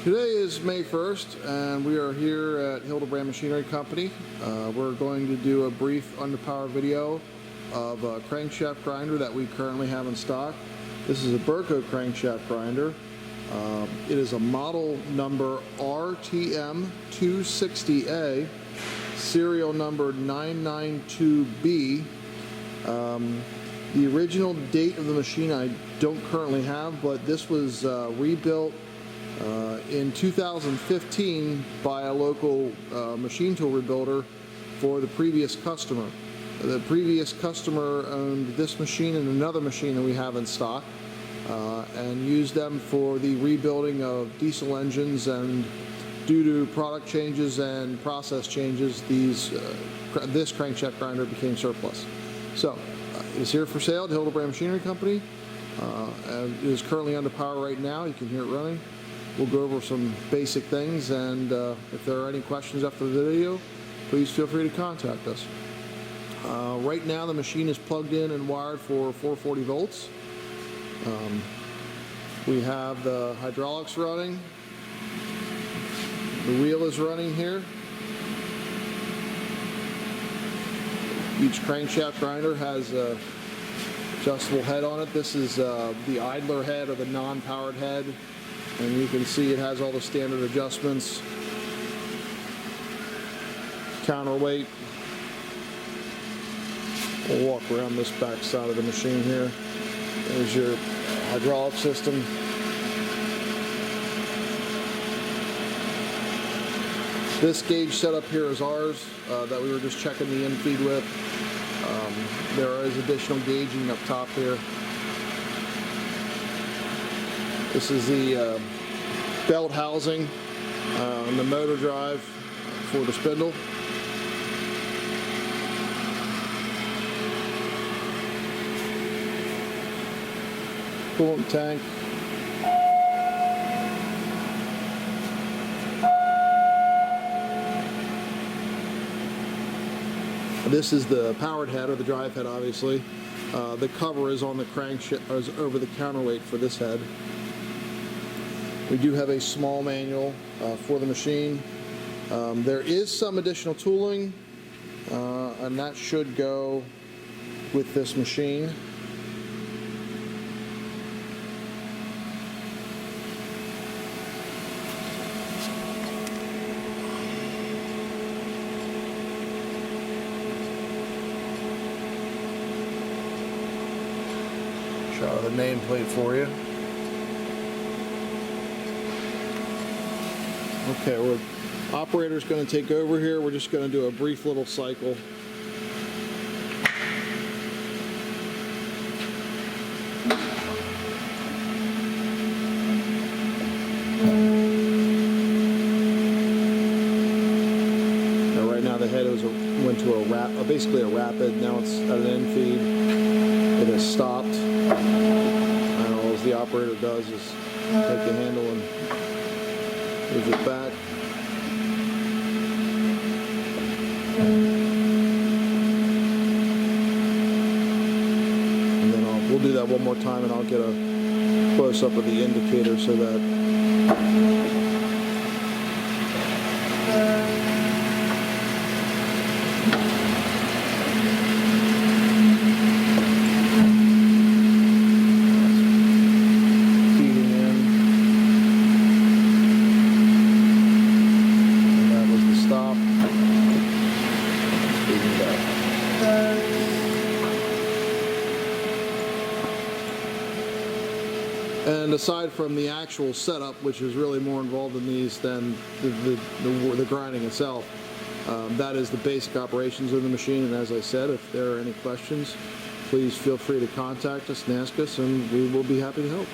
Today is May 1st and we are here at Hildebrand Machinery Company. We're going to do a brief underpower video of a crankshaft grinder that we currently have in stock. This is a Berco Crankshaft grinder. It is a model number RTM260A, serial number 992B. The original date of the machine I don't currently have, but this was rebuilt in 2015 by a local machine tool rebuilder for the previous customer. The previous customer owned this machine and another machine that we have in stock, and used them for the rebuilding of diesel engines, and due to product changes and process changes, this crankshaft grinder became surplus. So it is here for sale at Hildebrand Machinery Company. And it is currently under power right now. You can hear it running. We'll go over some basic things, and if there are any questions after the video, please feel free to contact us. Right now the machine is plugged in and wired for 440 volts. We have the hydraulics running. The wheel is running here. Each crankshaft grinder has a adjustable head on it. This is the idler head, or the non-powered head, and you can see it has all the standard adjustments. Counterweight. We'll walk around this back side of the machine here. There's your hydraulic system. This gauge setup here is ours, that we were just checking the in-feed with. There is additional gauging up top here. This is the belt housing and the motor drive for the spindle. Coolant tank. This is the powered head, or the drive head, obviously. The cover is on the crankshaft, is over the counterweight for this head. We do have a small manual for the machine. There is some additional tooling, and that should go with this machine. Show the nameplate for you. Okay, operator's going to take over here. We're just going to do a brief little cycle. Now, right now the head went to basically a rapid. Now it's at an end feed. It has stopped. And all the operator does is take the handle and move it back. And then we'll do that one more time, and I'll get a close-up of the indicator so that And aside from the actual setup, which is really more involved in these than the grinding itself, that is the basic operations of the machine. And as I said, if there are any questions, please feel free to contact us and ask us, and we will be happy to help.